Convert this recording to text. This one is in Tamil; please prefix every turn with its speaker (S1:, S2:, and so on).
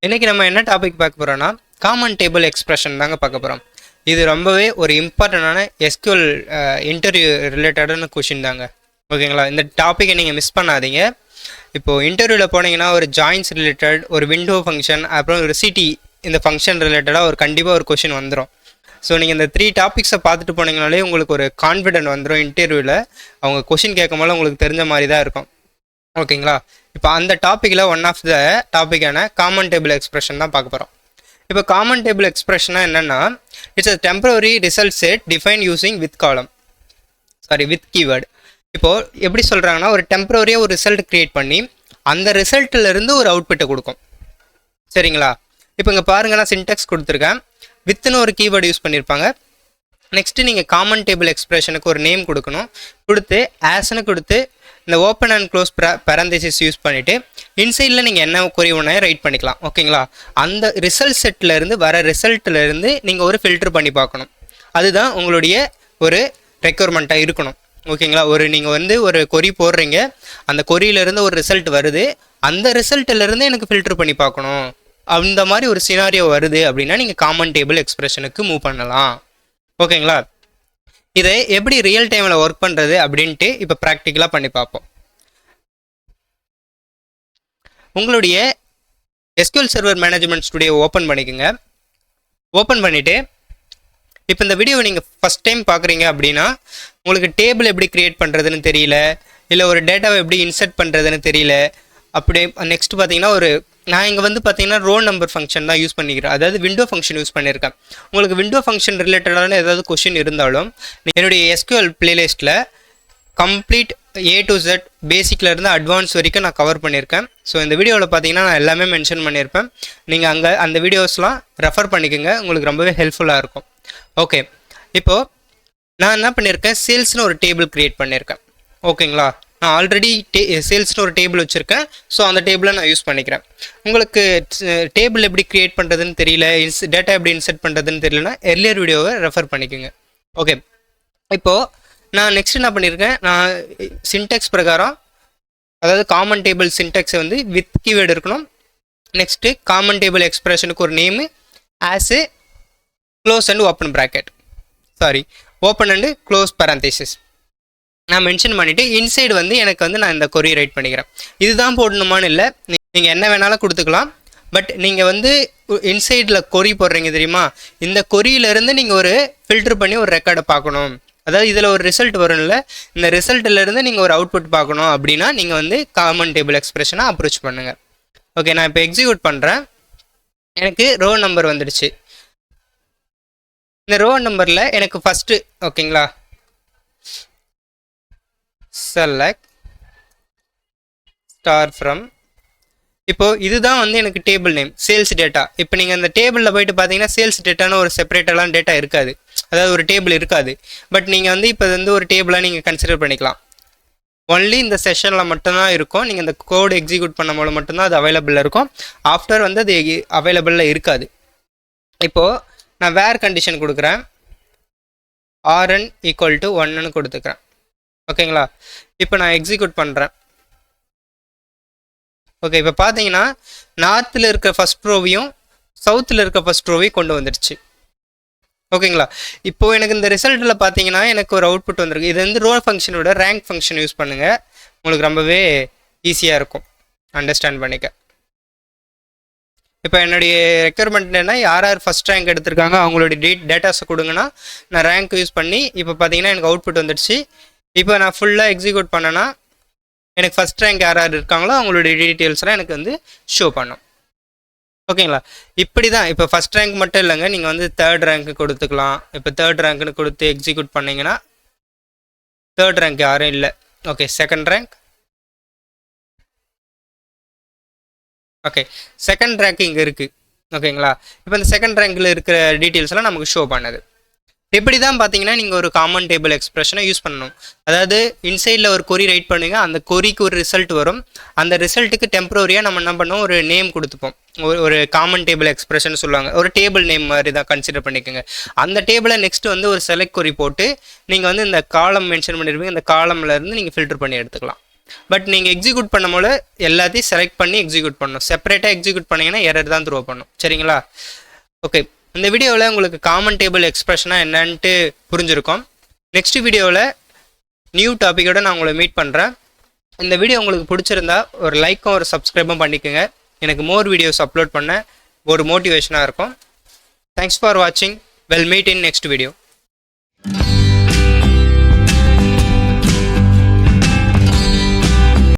S1: இன்றைக்கி நம்ம என்ன டாபிக் பார்க்க போகிறோன்னா காமன் டேபிள் எக்ஸ்பிரஷன் தாங்க பார்க்க போகிறோம். இது ரொம்பவே ஒரு இம்பார்ட்டண்டான எஸ்கியூஎல் இன்டர்வியூ ரிலேட்டடான கொஷின் தாங்க. ஓகேங்களா, இந்த டாப்பிக்கை நீங்கள் மிஸ் பண்ணாதீங்க. இப்போது இன்டர்வியூவில் போனீங்கன்னா ஒரு ஜாயின்ஸ் ரிலேட்டட், ஒரு விண்டோ ஃபங்க்ஷன், அப்புறம் ஒரு சிடி, இந்த ஃபங்க்ஷன் ரிலேட்டடாக கண்டிப்பாக ஒரு கொஷின் வந்துடும். ஸோ நீங்கள் இந்த 3 டாபிக்ஸை பார்த்துட்டு போனீங்கனாலே உங்களுக்கு ஒரு கான்ஃபிடென்ட் வந்துடும். இன்டர்வியூவில் அவங்க கொஷின் கேட்கும்போது உங்களுக்கு தெரிஞ்ச மாதிரி தான் இருக்கும். ஓகேங்களா, இப்போ அந்த டாப்பிக்கில் ஒன் ஆஃப் த டாப்பிக்கான காமன் டேபிள் எக்ஸ்பிரஷன் தான் பார்க்க போகிறோம். இப்போ காமன் டேபிள் எக்ஸ்பிரஷனாக என்னென்னா, it's a temporary result set define using with keyword. இப்போது எப்படி சொல்கிறாங்கன்னா, ஒரு டெம்பரரியாக ஒரு ரிசல்ட் க்ரியேட் பண்ணி அந்த ரிசல்ட்டிலேருந்து ஒரு அவுட்புட்டை கொடுக்கும். சரிங்களா, இப்போ இங்கே பாருங்கள், நான் சின்டெக்ஸ் கொடுத்துருக்கேன். வித்துன்னு ஒரு கீவேர்டு யூஸ் பண்ணியிருப்பாங்க. நெக்ஸ்ட்டு நீங்கள் காமன் டேபிள் எக்ஸ்பிரஷனுக்கு ஒரு நேம் கொடுக்கணும். கொடுத்து ஆஸ்ன்னு கொடுத்து இந்த open and close parenthesis use பண்ணிவிட்டு இன்சைடில் நீங்கள் என்ன கொரி ஒன்றா ரைட் பண்ணிக்கலாம். ஓகேங்களா, அந்த ரிசல்ட் செட்டிலேருந்து வர ரிசல்ட்டிலேருந்து நீங்கள் ஒரு ஃபில்டர் பண்ணி பார்க்கணும். அதுதான் உங்களுடைய ஒரு ரெக்யர்மெண்ட்டாக இருக்கணும். ஓகேங்களா, நீங்கள் ஒரு கொரி போடுறீங்க, அந்த கொரியிலேருந்து ஒரு ரிசல்ட் வருது, அந்த ரிசல்ட்டிலேருந்து எனக்கு ஃபில்டர் பண்ணி பார்க்கணும். அந்த மாதிரி ஒரு சினாரியோ வருது அப்படின்னா நீங்கள் காமன் டேபிள் எக்ஸ்பிரஷனுக்கு மூவ் பண்ணலாம். ஓகேங்களா, இதை எப்படி ரியல் டைமில் ஒர்க் பண்ணுறது அப்படின்ட்டு இப்போ ப்ராக்டிக்கலாக பண்ணி பார்ப்போம். உங்களுடைய SQL server management studio open பண்ணிக்கோங்க. ஓப்பன் பண்ணிவிட்டு இப்போ இந்த வீடியோவை நீங்கள் ஃபஸ்ட் டைம் பார்க்குறீங்க அப்படின்னா உங்களுக்கு டேபிள் எப்படி க்ரியேட் பண்ணுறதுன்னு தெரியல, இல்லை ஒரு டேட்டாவை எப்படி இன்சர்ட் பண்ணுறதுன்னு தெரியல. அப்படியே நெக்ஸ்ட் பார்த்தீங்கன்னா நான் இங்கே பார்த்தீங்கன்னா ரோல் நம்பர் ஃபங்க்ஷன் தான் யூஸ் பண்ணிக்கிறேன், அதாவது விண்டோ ஃபங்க்ஷன் யூஸ் பண்ணியிருக்கேன். உங்களுக்கு விண்டோ ஃபங்க்ஷன் ரிலேட்டடான ஏதாவது கொஷின் இருந்தாலும் என்னுடைய எஸ்கியூஎல் பிளேலிஸ்ட்டில் கம்ப்ளீட் A to Z பேசிக்லேருந்து அட்வான்ஸ் வரைக்கும் நான் கவர் பண்ணியிருக்கேன். ஸோ இந்த வீடியோவில் பார்த்தீங்கன்னா நான் எல்லாமே மென்ஷன் பண்ணியிருப்பேன். நீங்கள் அந்த வீடியோஸ்லாம் ரெஃபர் பண்ணிக்கோங்க, உங்களுக்கு ரொம்பவே ஹெல்ப்ஃபுல்லாக இருக்கும். ஓகே, இப்போது நான் என்ன பண்ணியிருக்கேன், சேல்ஸ்னு ஒரு டேபிள் க்ரியேட் பண்ணியிருக்கேன். ஓகேங்களா, நான் ஆல்ரெடி சேல்ஸ்னு ஒரு டேபிள் வச்சுருக்கேன். ஸோ அந்த டேபிளை நான் யூஸ் பண்ணிக்கிறேன். உங்களுக்கு டேபிள் எப்படி க்ரியேட் பண்ணுறதுன்னு தெரியல, டேட்டா எப்படி இன்சர்ட் பண்ணுறதுன்னு தெரியலனா எர்லியர் வீடியோவை ரெஃபர் பண்ணிக்கோங்க. ஓகே, இப்போது நான் நெக்ஸ்ட் என்ன பண்ணியிருக்கேன், நான் சின்டெக்ஸ் பிரகாரம், அதாவது காமன் டேபிள் சின்டெக்ஸை வித் கீவேர்டு இருக்கணும். நெக்ஸ்ட்டு காமன் டேபிள் எக்ஸ்பிரஷனுக்கு ஒரு name as a close and open bracket, open and close parenthesis நான் மென்ஷன் பண்ணிவிட்டு இன்சைடு எனக்கு நான் இந்த கொரி ரைட் பண்ணிக்கிறேன். இதுதான் போடணுமான்னு இல்லை, நீங்கள் என்ன வேணாலும் கொடுத்துக்கலாம். பட் நீங்கள் இன்சைடில் கொரி போடுறீங்க தெரியுமா, இந்த கொரியிலேருந்து நீங்கள் ஒரு ஃபில்டர் பண்ணி ஒரு ரெக்கார்டை பார்க்கணும். அதாவது இதில் ஒரு ரிசல்ட் வரும்ல, இந்த ரிசல்ட்டிலேருந்து நீங்கள் ஒரு அவுட்புட் பார்க்கணும் அப்படின்னா நீங்கள் காமன் டேபிள் எக்ஸ்பிரஷனை அப்ரோச் பண்ணுங்கள். ஓகே, நான் இப்போ எக்ஸிக்யூட் பண்ணுறேன். எனக்கு ரோ நம்பர் வந்துடுச்சு. இந்த ரோ நம்பரில் எனக்கு ஃபஸ்ட்டு, ஓகேங்களா, select star from, இப்போது இதுதான் எனக்கு டேபிள் நேம் சேல்ஸ் டேட்டா. இப்போ நீங்கள் அந்த டேபிளில் போய்ட்டு பார்த்தீங்கன்னா சேல்ஸ் டேட்டான்னு ஒரு செப்பரேட்டெல்லாம் டேட்டா இருக்காது, அதாவது ஒரு டேபிள் இருக்காது. பட் நீங்கள் இப்போ ஒரு டேபிளாக நீங்கள் கன்சிடர் பண்ணிக்கலாம். ஒன்லி இந்த செஷனில் மட்டும்தான் இருக்கும். நீங்கள் இந்த கோடு எக்ஸிக்யூட் பண்ணும்போது மட்டும்தான் அது அவைலபிளில் இருக்கும். ஆஃப்டர் அது அவைலபிளில் இருக்காது. இப்போது நான் வேர் கண்டிஷன் கொடுக்குறேன், rn = 1ன்னு கொடுத்துக்கிறேன். ஓகேங்களா, இப்போ நான் எக்ஸிக்யூட் பண்ணுறேன். ஓகே, இப்போ பார்த்தீங்கன்னா நார்த்தில் இருக்க ஃபஸ்ட் ரோவையும் சவுத்தில் இருக்க ஃபஸ்ட் ரோவையும் கொண்டு வந்துடுச்சு. ஓகேங்களா, இப்போது எனக்கு இந்த ரிசல்ட்டில் பார்த்தீங்கன்னா எனக்கு ஒரு அவுட்புட் வந்திருக்கு. இது ரோ ஃபங்க்ஷனோட ரேங்க் ஃபங்க்ஷன் யூஸ் பண்ணுங்கள், உங்களுக்கு ரொம்பவே ஈஸியாக இருக்கும் அண்டர்ஸ்டாண்ட் பண்ணிக்க. இப்போ என்னுடைய ரெக்யர்மெண்ட் என்னென்னா, யார் ஃபஸ்ட் ரேங்க் எடுத்திருக்காங்க அவங்களுடைய டேட்டாஸை கொடுங்கன்னா நான் ரேங்க் யூஸ் பண்ணி இப்போ பார்த்தீங்கன்னா எனக்கு அவுட்புட் வந்துடுச்சு. இப்போ நான் ஃபுல்லாக எக்ஸிக்யூட் பண்ணேன்னா எனக்கு ஃபஸ்ட் ரேங்க் யார் இருக்காங்களோ அவங்களுடைய டீட்டெயில்ஸ்லாம் எனக்கு ஷோ பண்ணும். ஓகேங்களா, இப்படி தான். இப்போ ஃபஸ்ட் ரேங்க் மட்டும் இல்லைங்க, நீங்கள் தேர்ட் ரேங்க்கு கொடுத்துக்கலாம். இப்போ தேர்ட் ரேங்க்னு கொடுத்து எக்ஸிக்யூட் பண்ணிங்கன்னா தேர்ட் ரேங்க் யாரும் இல்லை. Okay, second rank. Okay, second rank இங்கே இருக்குது. ஓகேங்களா, இப்போ இந்த செகண்ட் ரேங்கில் இருக்கிற டீட்டெயில்ஸ்லாம் நமக்கு ஷோ பண்ணுது. இப்படி தான் பார்த்தீங்கன்னா நீங்கள் ஒரு காமன் டேபிள் எக்ஸ்பிரஷனை யூஸ் பண்ணணும். அதாவது இன்சைடில் ஒரு கொரி ரைட் பண்ணுங்க, அந்த கொரிக்கு ஒரு ரிசல்ட் வரும். அந்த ரிசல்ட்டுக்கு டெம்பரரியாக நம்ம என்ன பண்ணுவோம், ஒரு நேம் கொடுத்துப்போம். ஒரு காமன் டேபிள் எக்ஸ்பிரஷன் சொல்லுவாங்க, ஒரு டேபிள் நேம் மாதிரி தான் கன்சிடர் பண்ணிக்கோங்க. அந்த டேபிளை நெக்ஸ்ட் ஒரு செலக்ட் கொரி போட்டு நீங்கள் இந்த காலம் மென்ஷன் பண்ணியிருப்பீங்க, இந்த காலம்லேருந்து நீங்கள் ஃபில்டர் பண்ணி எடுத்துக்கலாம். பட் நீங்கள் எக்ஸிக்யூட் பண்ணும்போது எல்லாத்தையும் செலக்ட் பண்ணி எக்ஸிக்யூட் பண்ணணும். செப்பரேட்டாக எக்ஸிக்யூட் பண்ணிங்கன்னா எரர் தான் த்ரோ பண்ணும். சரிங்களா? ஓகே, இந்த வீடியோவில் உங்களுக்கு காமன் டேபிள் எக்ஸ்பிரஷனாக என்னன்ட்டு புரிஞ்சிருக்கும். நெக்ஸ்ட் வீடியோவில் நியூ டாப்பிக்கோட நான் உங்களை மீட் பண்ணுறேன். இந்த வீடியோ உங்களுக்கு பிடிச்சிருந்தா ஒரு லைக்கும் ஒரு சப்ஸ்கிரைபும் பண்ணிக்கோங்க. எனக்கு மோர் வீடியோஸ் அப்லோட் பண்ண ஒரு மோட்டிவேஷனாக இருக்கும். தேங்க்ஸ் ஃபார் வாட்சிங். Well meet in next video.